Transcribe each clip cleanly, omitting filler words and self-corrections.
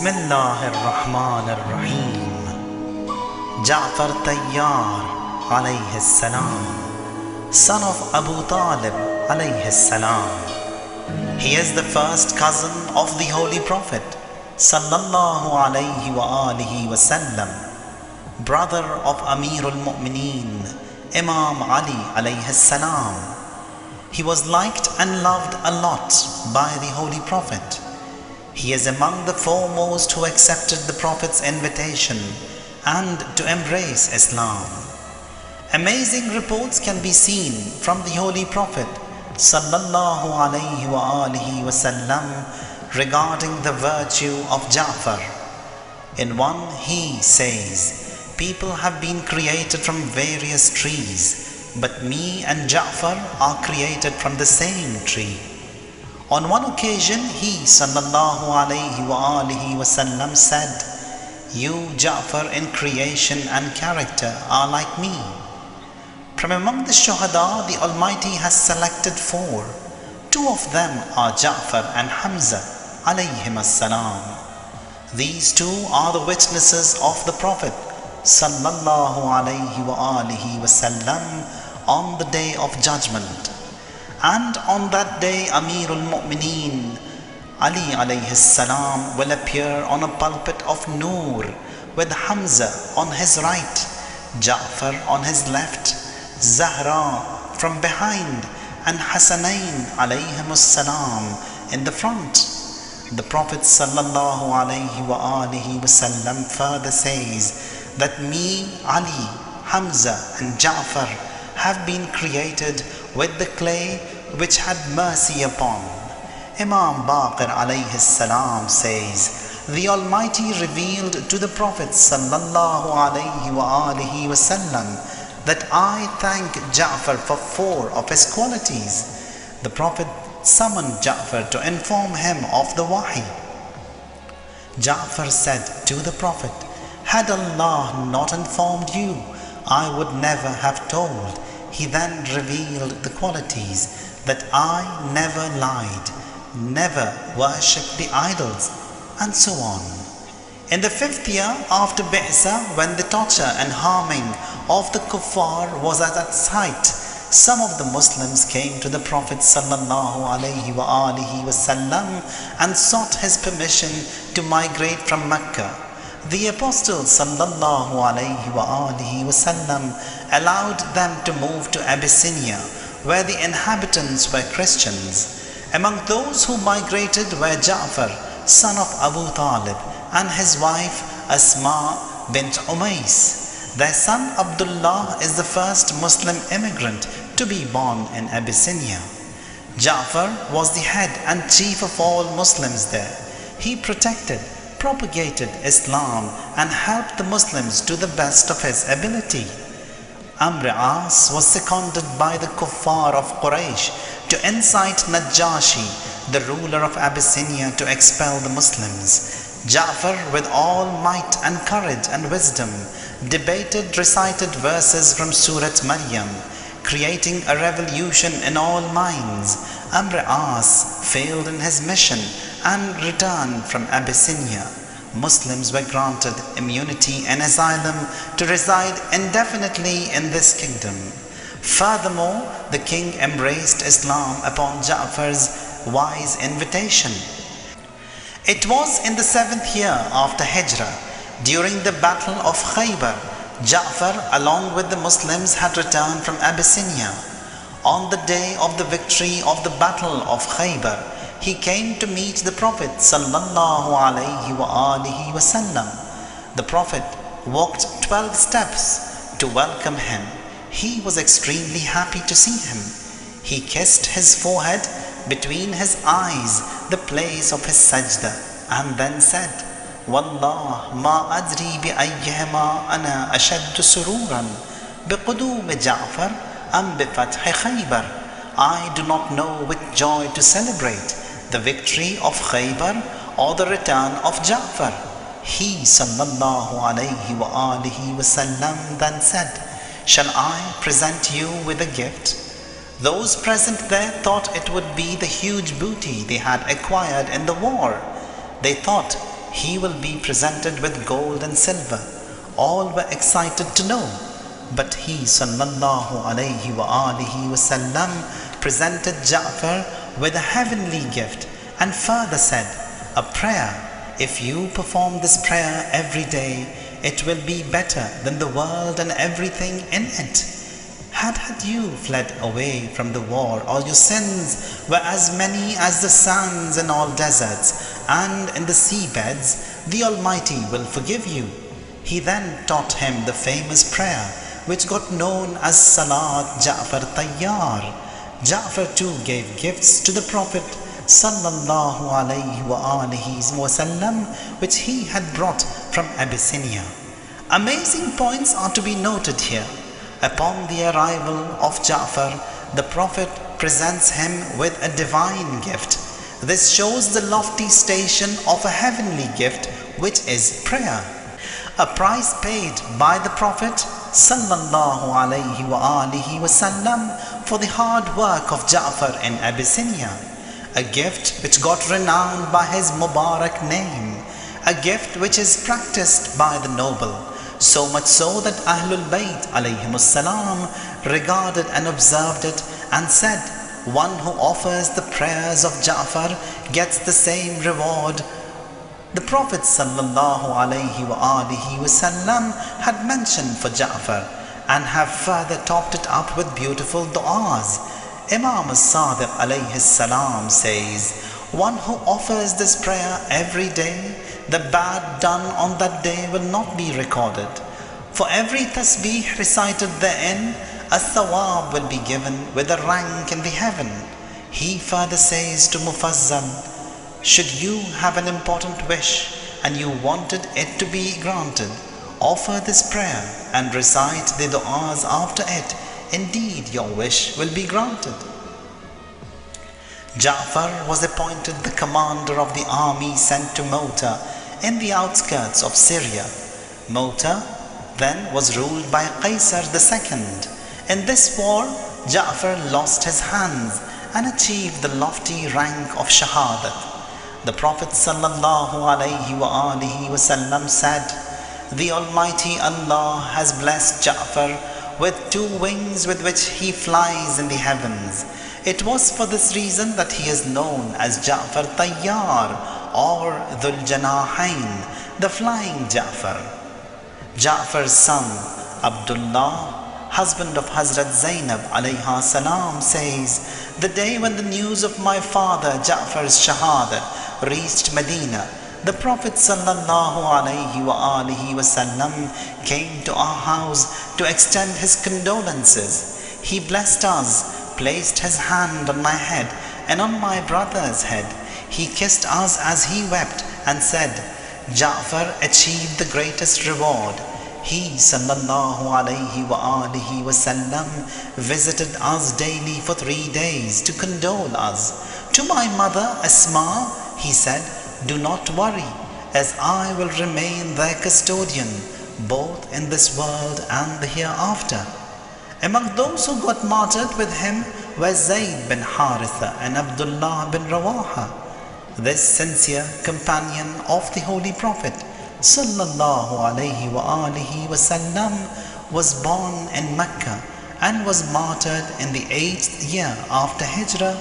Bismillahir Rahmanir Rahim. Jaffar At Tayyar alayhi salam, son of Abu Talib alayhi salam. He is the first cousin of the Holy Prophet sallallahu alayhi wa alihi wasallam, brother of Amirul Mu'mineen Imam Ali alayhi salam. He was liked and loved a lot by the Holy Prophet. He is among the foremost who accepted the Prophet's invitation and to embrace Islam. Amazing reports can be seen from the Holy Prophet sallallahu alayhi wa alihi wasallam regarding the virtue of Jaffar. In one he says, "People have been created from various trees, but me and Jaffar are created from the same tree." On one occasion he sallallahu alayhi wa alihi wasallam said, "You Jaffar in creation and character are like me." From among the Shuhada the Almighty has selected 4. 2 of them are Jaffar and Hamza alayhim as-salam. These 2 are the witnesses of the Prophet sallallahu alayhi wa alihi wasallam on the day of judgment. And on that day Amirul Mu'mineen Ali alayhi salam will appear on a pulpit of Noor with Hamza on his right, Jaffar on his left, Zahra from behind, and Hasanain alayhim salam in the front. The Prophet sallallahu alayhi wa alihi wasallam further says that me, Ali, Hamza and Jaffar have been created with the clay which had mercy upon. Imam Baqir alayhi salam says, the Almighty revealed to the Prophet sallallahu alayhi wa alihi wasallam that I thank Jaffar for 4 of his qualities. The Prophet summoned Jaffar to inform him of the wahi. Jaffar said to the Prophet, "Had Allah not informed you, I would never have told." He then revealed the qualities, that I never lied, never worshipped the idols, and so on. In the 5th year after Bi'sa, when the torture and harming of the kuffar was at its height, some of the Muslims came to the Prophet sallallahu alayhi wa alihi wasallam and sought his permission to migrate from Mecca. The Apostle sallallahu alayhi wa alihi wasallam allowed them to move to Abyssinia, where the inhabitants were Christians. Among those who migrated were Jaffar, son of Abu Talib, and his wife Asma bint Umais. Their son Abdullah is the first Muslim immigrant to be born in Abyssinia. Jaffar was the head and chief of all Muslims there. He protected, propagated Islam and helped the Muslims to the best of his ability. Amr As was seconded by the kuffar of Quraysh to incite Najashi, the ruler of Abyssinia, to expel the Muslims. Jaffar, with all might and courage and wisdom, debated, recited verses from Surat Maryam, creating a revolution in all minds. Amr As failed in his mission and returned from Abyssinia. Muslims were granted immunity and asylum to reside indefinitely in this kingdom. Furthermore, the king embraced Islam upon Ja'far's wise invitation. It was in the 7th year after Hijrah, during the battle of Khaybar, Jaffar along with the Muslims had returned from Abyssinia. On the day of the victory of the battle of Khaybar, he came to meet the Prophet sallallahu alayhi wa alihi wasallam. The Prophet walked 12 steps to welcome him. He was extremely happy to see him. He kissed his forehead, between his eyes, the place of his sajda, and then said, "Wallah ma adri bi ayyihima ana ashaddu sururan, biqudum Ja'far am bi fath Khaybar." I do not know with joy to celebrate, the victory of Khaybar or the return of Jaffar. He sallallahu alayhi wa alihi wasallam then said, "Shall I present you with a gift?" Those present there thought it would be the huge booty they had acquired in the war. They thought he will be presented with gold and silver. All were excited to know, but he sallallahu alayhi wa alihi wasallam presented Jaffar with a heavenly gift and further said, a prayer. If you perform this prayer every day, it will be better than the world and everything in it. Had you fled away from the war, all your sins were as many as the sands in all deserts and in the seabeds, the Almighty will forgive you. He then taught him the famous prayer which got known as Salat Jaffar At Tayyar. Jaffar too gave gifts to the Prophet sallallahu alayhi wa alihi wasallam, which he had brought from Abyssinia. Amazing points are to be noted here. Upon the arrival of Jaffar, the Prophet presents him with a divine gift. This shows the lofty station of a heavenly gift, which is prayer. A price paid by the Prophet sallallahu alayhi wa alihi wasallam for the hard work of Jaffar in Abyssinia. A gift which got renowned by his Mubarak name. A gift which is practiced by the noble. So much so that Ahlul Bayt alayhimus salam regarded and observed it and said, one who offers the prayers of Jaffar gets the same reward. The Prophet sallallahu alayhi wa alihi wasallam had mentioned for Jaffar and have further topped it up with beautiful du'as. Imam as-Sadiq alayhi salam says, one who offers this prayer every day, the bad done on that day will not be recorded. For every tasbih recited therein, a thawab will be given with a rank in the heaven. He further says to Mufazzal, should you have an important wish and you wanted it to be granted, offer this prayer and recite the du'as after it. Indeed, your wish will be granted. Jaffar was appointed the commander of the army sent to Mota in the outskirts of Syria. Mota then was ruled by Qaisar II. In this war, Jaffar lost his hands and achieved the lofty rank of Shahadat. The Prophet sallallahu alayhi wa alihi wasallam said, the Almighty Allah has blessed Jaffar with two wings with which he flies in the heavens. It was for this reason that he is known as Jaffar At Tayyar or Dhul Janahain, the flying Jaffar. Jaffar's son Abdullah, husband of Hazrat Zainab alayha salam, says, the day when the news of my father Jaffar's shahadat reached Medina, the Prophet sallallahu alayhi wa alihi wasallam came to our house to extend his condolences. He blessed us, placed his hand on my head and on my brother's head. He kissed us as he wept and said, Jaffar achieved the greatest reward. He sallallahu alayhi wa alihi wasallam visited us daily for 3 days to condole us. To my mother Asma, he said, do not worry, as I will remain their custodian, both in this world and the hereafter. Among those who got martyred with him were Zayd bin Haritha and Abdullah bin Rawaha. This sincere companion of the Holy Prophet sallallahu alayhi wa alihi wasallam was born in Mecca and was martyred in the 8th year after Hijrah.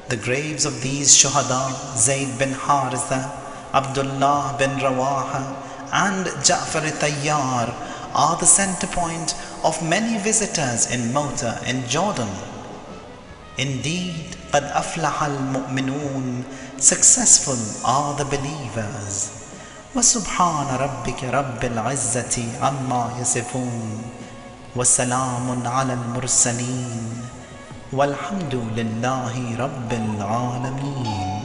The graves of these shuhada, Zayd bin Haritha, Abdullah bin Rawaha and Jaffar At Tayyar, are the center point of many visitors in Mota in Jordan. Indeed, قَدْ أَفْلَحَ الْمُؤْمِنُونَ, successful are the believers. وَسُبْحَانَ رَبِّكَ رَبِّ الْعِزَّةِ عَمَّا يَصِفُونَ وَسَلَامٌ عَلَى الْمُرْسَلِينَ وَالْحَمْدُ لِلَّهِ رَبِّ الْعَالَمِينَ.